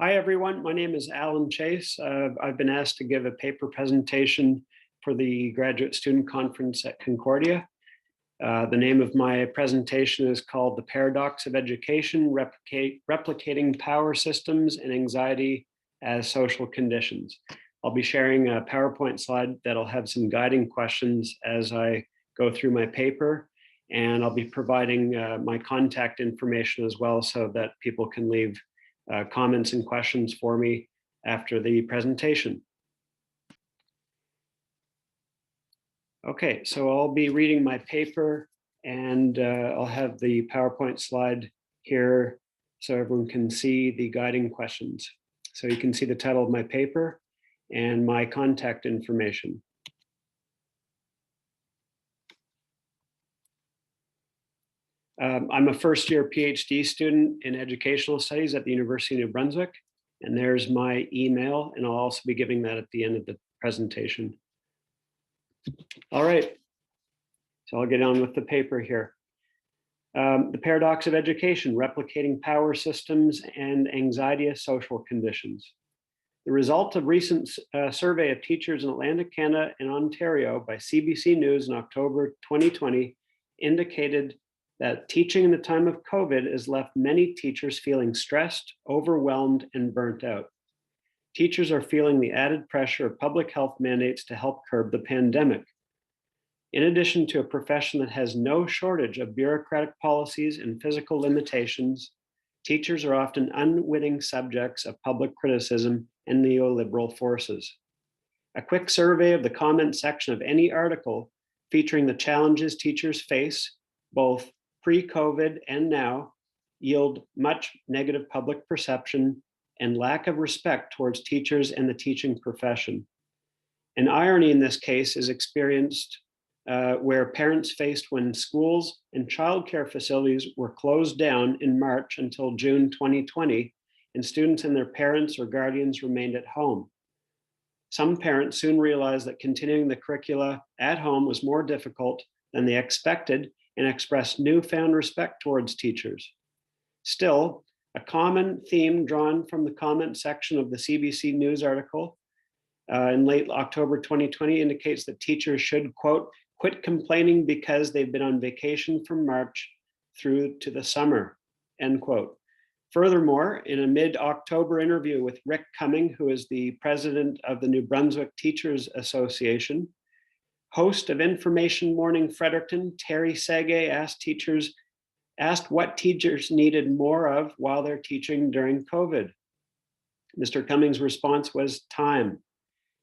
Hi, everyone. My name is Alan Chase. I've been asked to give a paper presentation for the Graduate Student Conference at Concordia. The name of my presentation is called The Paradox of Education, Replicating Power Systems and Anxiety as Social Conditions. I'll be sharing a PowerPoint slide that'll have some guiding questions as I go through my paper, and I'll be providing my contact information as well so that people can leave comments and questions for me after the presentation. Okay, so I'll be reading my paper and I'll have the PowerPoint slide here so everyone can see the guiding questions. So you can see the title of my paper and my contact information. I'm a first-year PhD student in educational studies at the University of New Brunswick, and there's my email, and I'll also be giving that at the end of the presentation. All right, so I'll get on with the paper here. The Paradox of Education, Replicating Power Systems and Anxiety as Social Conditions. The result of recent survey of teachers in Atlantic Canada and Ontario by CBC News in October 2020 indicated that teaching in the time of COVID has left many teachers feeling stressed, overwhelmed, and burnt out. Teachers are feeling the added pressure of public health mandates to help curb the pandemic. In addition to a profession that has no shortage of bureaucratic policies and physical limitations, teachers are often unwitting subjects of public criticism and neoliberal forces. A quick survey of the comment section of any article featuring the challenges teachers face, both pre-COVID and now, yield much negative public perception and lack of respect towards teachers and the teaching profession. An irony in this case is experienced where parents faced when schools and childcare facilities were closed down in March until June 2020, and students and their parents or guardians remained at home. Some parents soon realized that continuing the curricula at home was more difficult than they expected and expressed newfound respect towards teachers. Still, a common theme drawn from the comment section of the CBC News article in late October 2020 indicates that teachers should, quote, quit complaining because they've been on vacation from March through to the summer, end quote. Furthermore, in a mid-October interview with Rick Cumming, who is the president of the New Brunswick Teachers Association, host of Information Morning Fredericton, Terry Sege asked what teachers needed more of while they're teaching during COVID. Mr. Cumming's response was time.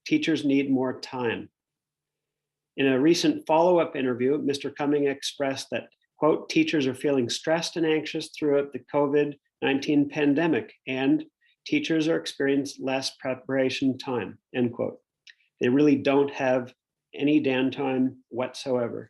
Teachers need more time. In a recent follow-up interview, Mr. Cumming expressed that, quote, teachers are feeling stressed and anxious throughout the COVID-19 pandemic, and teachers are experiencing less preparation time, end quote. They really don't have any downtime whatsoever.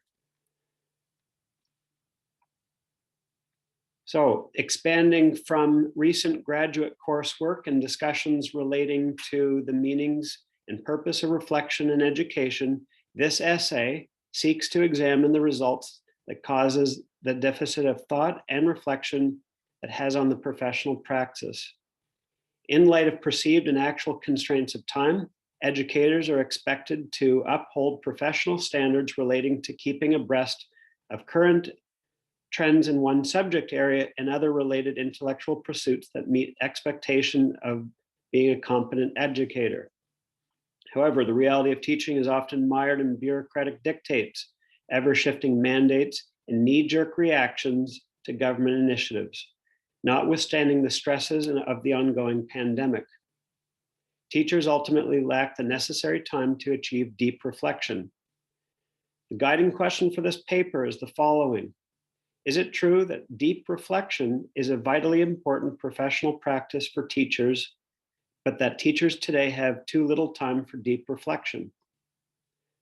So, expanding from recent graduate coursework and discussions relating to the meanings and purpose of reflection in education, this essay seeks to examine the results that causes the deficit of thought and reflection that has on the professional practice. In light of perceived and actual constraints of time, educators are expected to uphold professional standards relating to keeping abreast of current trends in one subject area and other related intellectual pursuits that meet expectation of being a competent educator. However, the reality of teaching is often mired in bureaucratic dictates, ever-shifting mandates, and knee-jerk reactions to government initiatives, notwithstanding the stresses of the ongoing pandemic. Teachers ultimately lack the necessary time to achieve deep reflection. The guiding question for this paper is the following. Is it true that deep reflection is a vitally important professional practice for teachers, but that teachers today have too little time for deep reflection?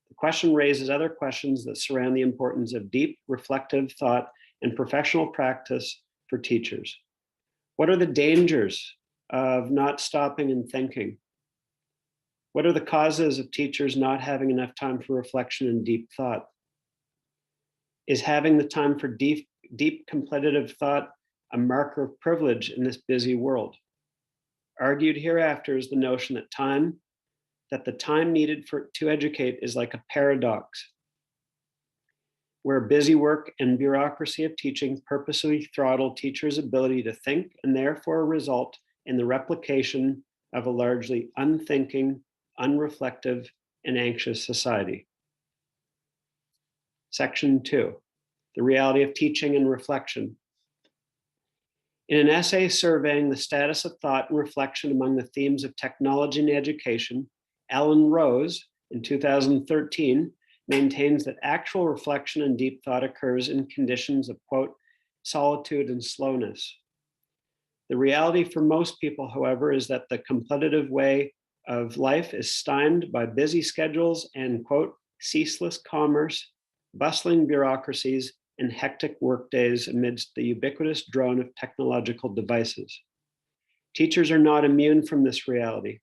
The question raises other questions that surround the importance of deep, reflective thought and professional practice for teachers. What are the dangers of not stopping and thinking? What are the causes of teachers not having enough time for reflection and deep thought? Is having the time for deep contemplative thought a marker of privilege in this busy world? Argued hereafter is the notion that the time needed to educate is like a paradox, where busy work and bureaucracy of teaching purposely throttle teachers' ability to think and therefore result in the replication of a largely unthinking, unreflective, and anxious society. Section 2, the reality of teaching and reflection. In an essay surveying the status of thought and reflection among the themes of technology and education, Alan Rose, in 2013, maintains that actual reflection and deep thought occurs in conditions of, quote, solitude and slowness. The reality for most people, however, is that the contemplative way of life is stymied by busy schedules and, quote, ceaseless commerce, bustling bureaucracies, and hectic workdays amidst the ubiquitous drone of technological devices. Teachers are not immune from this reality.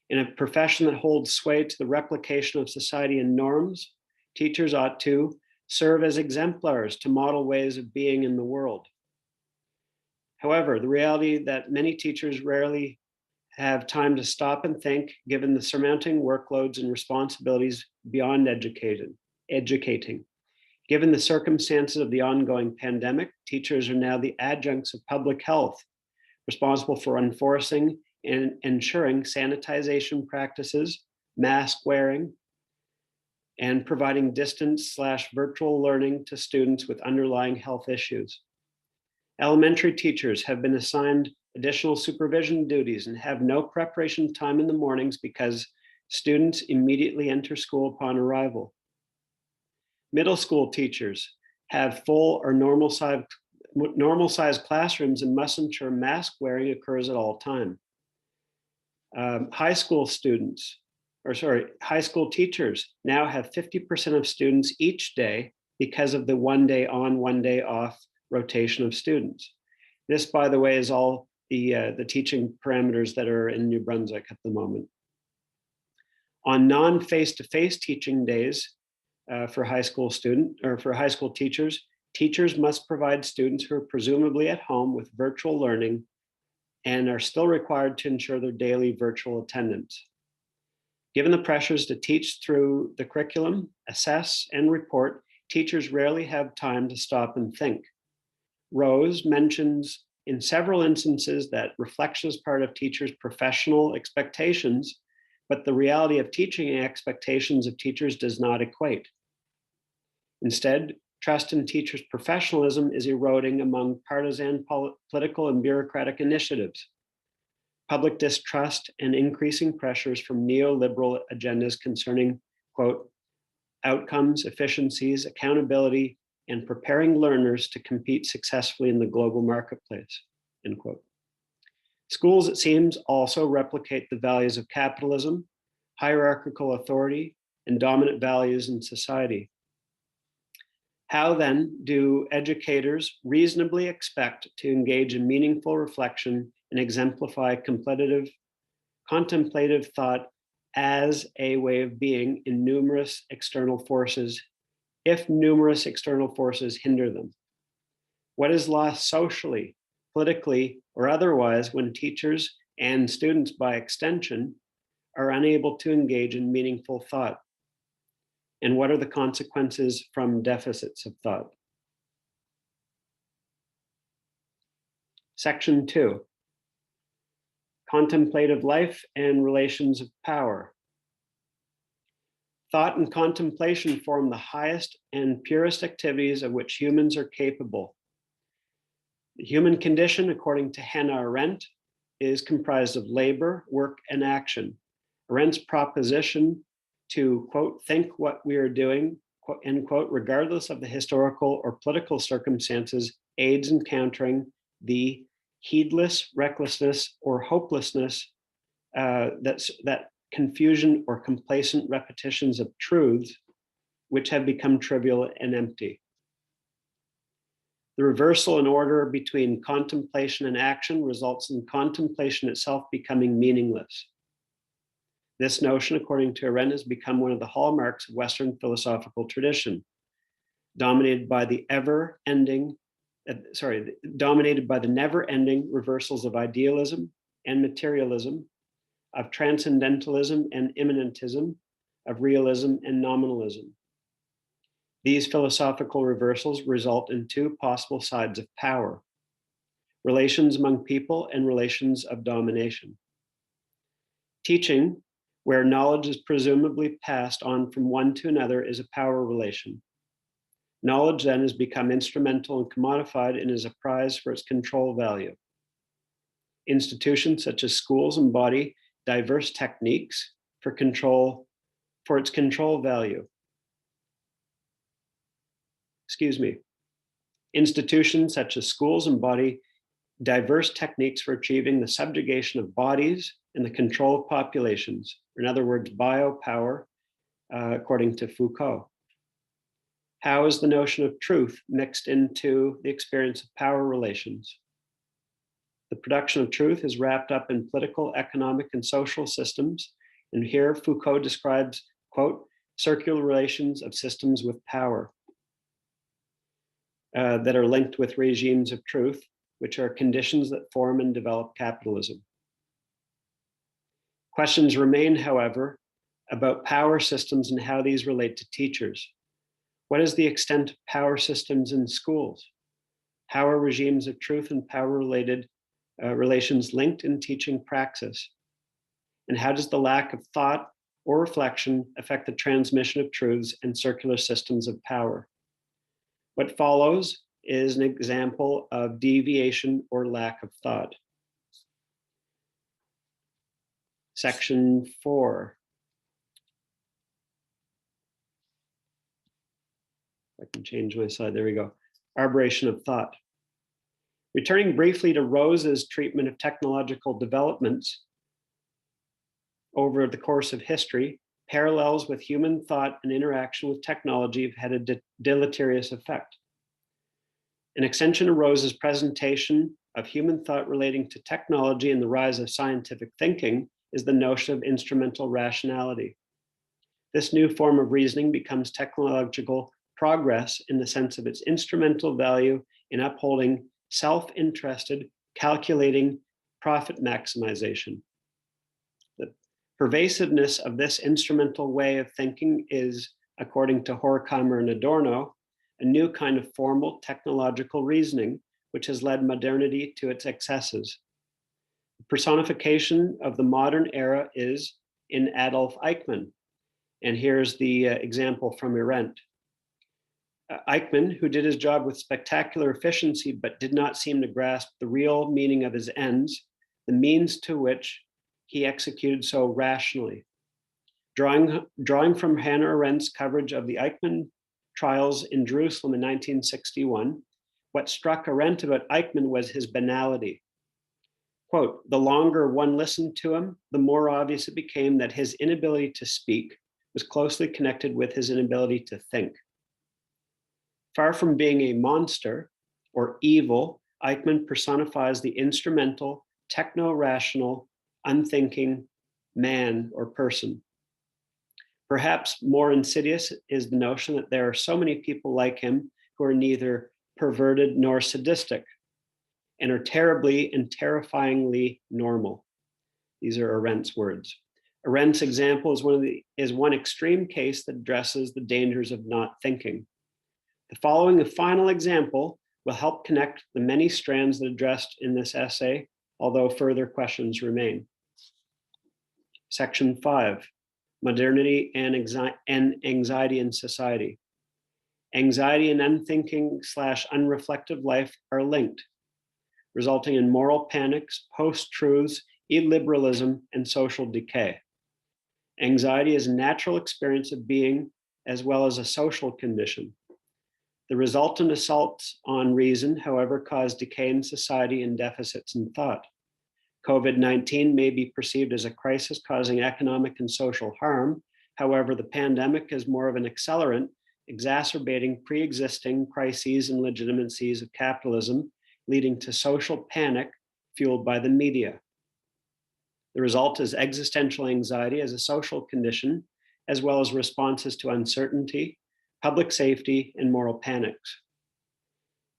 In a profession that holds sway to the replication of society and norms, teachers ought to serve as exemplars to model ways of being in the world. However, the reality that many teachers rarely have time to stop and think, given the surmounting workloads and responsibilities beyond educating. Given the circumstances of the ongoing pandemic, teachers are now the adjuncts of public health, responsible for enforcing and ensuring sanitization practices, mask wearing, and providing distance/virtual learning to students with underlying health issues. Elementary teachers have been assigned additional supervision duties and have no preparation time in the mornings because students immediately enter school upon arrival. Middle school teachers have full or normal size classrooms and must ensure mask wearing occurs at all time. High school teachers now have 50% of students each day because of the 1 day on, 1 day off rotation of students. This, by the way, is all the teaching parameters that are in New Brunswick at the moment. On non-face-to-face teaching days for high school teachers, teachers must provide students who are presumably at home with virtual learning and are still required to ensure their daily virtual attendance. Given the pressures to teach through the curriculum, assess, and report, teachers rarely have time to stop and think. Rose mentions in several instances that reflection is part of teachers' professional expectations, but the reality of teaching and expectations of teachers does not equate. Instead, trust in teachers' professionalism is eroding among partisan political and bureaucratic initiatives. Public distrust and increasing pressures from neoliberal agendas concerning, quote, outcomes, efficiencies, accountability, and preparing learners to compete successfully in the global marketplace, end quote. Schools, it seems, also replicate the values of capitalism, hierarchical authority, and dominant values in society. How then do educators reasonably expect to engage in meaningful reflection and exemplify contemplative thought as a way of being in numerous external forces, if numerous external forces hinder them? What is lost socially, politically, or otherwise when teachers and students by extension are unable to engage in meaningful thought? And what are the consequences from deficits of thought? Section 2, contemplative life and relations of power. Thought and contemplation form the highest and purest activities of which humans are capable. The human condition, according to Hannah Arendt, is comprised of labor, work, and action. Arendt's proposition to, quote, think what we are doing, end quote, regardless of the historical or political circumstances, aids in countering the heedless recklessness or hopelessness, that confusion or complacent repetitions of truths which have become trivial and empty. The reversal in order between contemplation and action results in contemplation itself becoming meaningless. This notion, according to Arendt, has become one of the hallmarks of Western philosophical tradition, dominated by the never-ending reversals of idealism, and materialism, of transcendentalism and immanentism, of realism and nominalism. These philosophical reversals result in two possible sides of power: relations among people and relations of domination. Teaching, where knowledge is presumably passed on from one to another, is a power relation. Knowledge then has become instrumental and commodified and is a prize for its control value. Institutions such as schools embody diverse techniques for its control value. Institutions such as schools embody diverse techniques for achieving the subjugation of bodies and the control of populations, or in other words, biopower, according to Foucault. How is the notion of truth mixed into the experience of power relations? The production of truth is wrapped up in political, economic, and social systems, and here Foucault describes, quote, circular relations of systems with power that are linked with regimes of truth, which are conditions that form and develop capitalism. Questions remain, however, about power systems and how these relate to teachers. What is the extent of power systems in schools? How are regimes of truth and power-related relations linked in teaching praxis? And how does the lack of thought or reflection affect the transmission of truths and circular systems of power? What follows is an example of deviation or lack of thought. Section 4. I can change my slide, there we go. Arboration of thought. Returning briefly to Rose's treatment of technological developments over the course of history, parallels with human thought and interaction with technology have had a deleterious effect. An extension of Rose's presentation of human thought relating to technology and the rise of scientific thinking is the notion of instrumental rationality. This new form of reasoning becomes technological progress in the sense of its instrumental value in upholding self-interested, calculating profit maximization. The pervasiveness of this instrumental way of thinking is, according to Horkheimer and Adorno, a new kind of formal technological reasoning, which has led modernity to its excesses. The personification of the modern era is in Adolf Eichmann. And here's the example from Arendt. Eichmann, who did his job with spectacular efficiency, but did not seem to grasp the real meaning of his ends, the means to which he executed so rationally. Drawing from Hannah Arendt's coverage of the Eichmann trials in Jerusalem in 1961, what struck Arendt about Eichmann was his banality. Quote, the longer one listened to him, the more obvious it became that his inability to speak was closely connected with his inability to think. Far from being a monster or evil, Eichmann personifies the instrumental, techno-rational, unthinking man or person. Perhaps more insidious is the notion that there are so many people like him who are neither perverted nor sadistic and are terribly and terrifyingly normal. These are Arendt's words. Arendt's example is one extreme case that addresses the dangers of not thinking. The following, a final example, will help connect the many strands that are addressed in this essay, although further questions remain. Section 5, modernity and anxiety in society. Anxiety and unthinking/unreflective life are linked, resulting in moral panics, post-truths, illiberalism, and social decay. Anxiety is a natural experience of being as well as a social condition. The resultant assaults on reason, however, cause decay in society and deficits in thought. COVID-19 may be perceived as a crisis causing economic and social harm. However, the pandemic is more of an accelerant, exacerbating pre-existing crises and legitimacies of capitalism, leading to social panic fueled by the media. The result is existential anxiety as a social condition, as well as responses to uncertainty, public safety, and moral panics.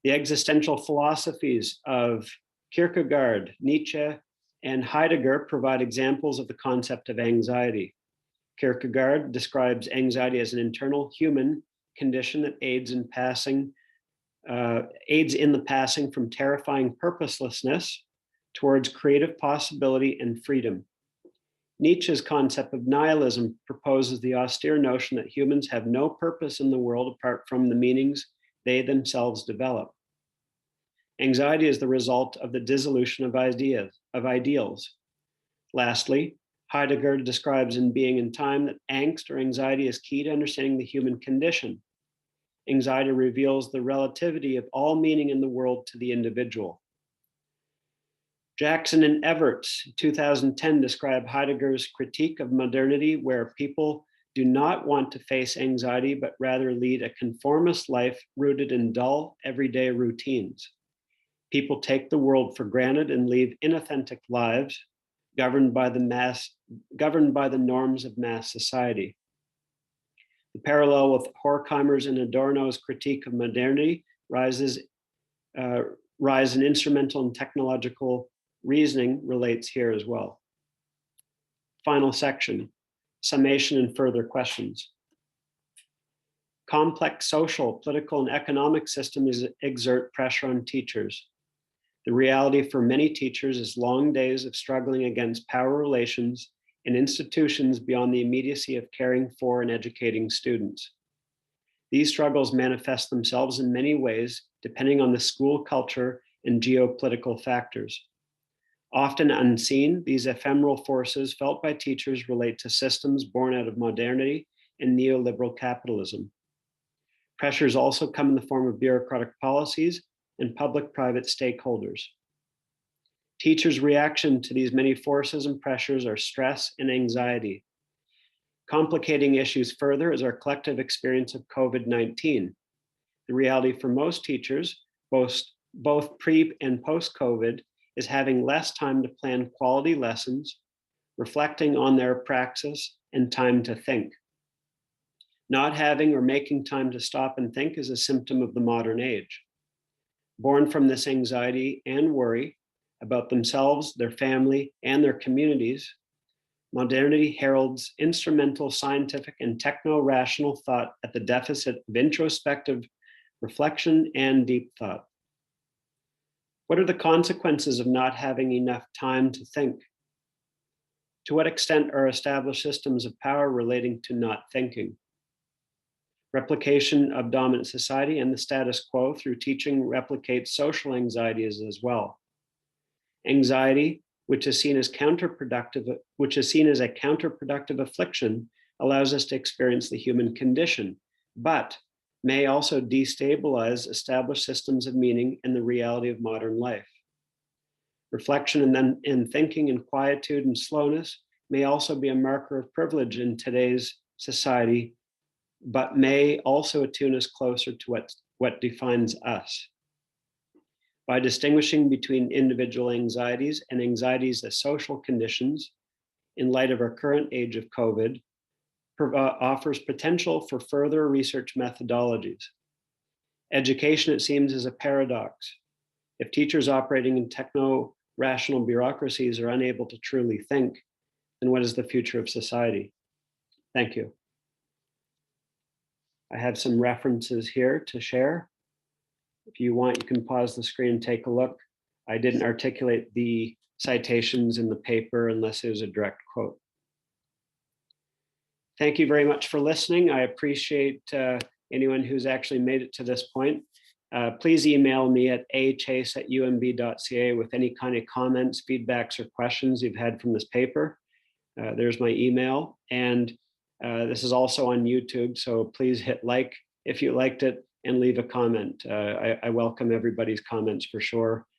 The existential philosophies of Kierkegaard, Nietzsche, and Heidegger provide examples of the concept of anxiety. Kierkegaard describes anxiety as an internal human condition that aids in the passing from terrifying purposelessness towards creative possibility and freedom. Nietzsche's concept of nihilism proposes the austere notion that humans have no purpose in the world apart from the meanings they themselves develop. Anxiety is the result of the dissolution of ideals. Lastly, Heidegger describes in Being and Time that angst or anxiety is key to understanding the human condition. Anxiety reveals the relativity of all meaning in the world to the individual. Jackson and Everts, 2010, describe Heidegger's critique of modernity, where people do not want to face anxiety, but rather lead a conformist life rooted in dull, everyday routines. People take the world for granted and lead inauthentic lives governed by the norms of mass society. The parallel with Horkheimer's and Adorno's critique of modernity rise in instrumental and technological reasoning relates here as well. Final section, summation and further questions. Complex social, political, and economic systems exert pressure on teachers. The reality for many teachers is long days of struggling against power relations and institutions beyond the immediacy of caring for and educating students. These struggles manifest themselves in many ways, depending on the school culture and geopolitical factors. Often unseen, these ephemeral forces felt by teachers relate to systems born out of modernity and neoliberal capitalism. Pressures also come in the form of bureaucratic policies and public-private stakeholders. Teachers' reaction to these many forces and pressures are stress and anxiety. Complicating issues further is our collective experience of COVID-19. The reality for most teachers, both pre and post-COVID, is having less time to plan quality lessons, reflecting on their praxis, and time to think. Not having or making time to stop and think is a symptom of the modern age. Born from this anxiety and worry about themselves, their family, and their communities, modernity heralds instrumental scientific and techno-rational thought at the deficit of introspective reflection and deep thought. What are the consequences of not having enough time to think? To what extent are established systems of power relating to not thinking? Replication of dominant society and the status quo through teaching replicates social anxieties as well. Anxiety, which is seen as a counterproductive affliction, allows us to experience the human condition, but may also destabilize established systems of meaning and the reality of modern life. Reflection and thinking in quietude and slowness may also be a marker of privilege in today's society, but may also attune us closer to what defines us. By distinguishing between individual anxieties and anxieties as social conditions, in light of our current age of COVID, offers potential for further research methodologies. Education, it seems, is a paradox. If teachers operating in techno-rational bureaucracies are unable to truly think, then what is the future of society? Thank you. I have some references here to share. If you want, you can pause the screen and take a look. I didn't articulate the citations in the paper unless it was a direct quote. Thank you very much for listening. I appreciate anyone who's actually made it to this point. Please email me at achase@umb.ca with any kind of comments, feedbacks, or questions you've had from this paper. There's my email. And this is also on YouTube, so please hit like if you liked it and leave a comment. I welcome everybody's comments for sure.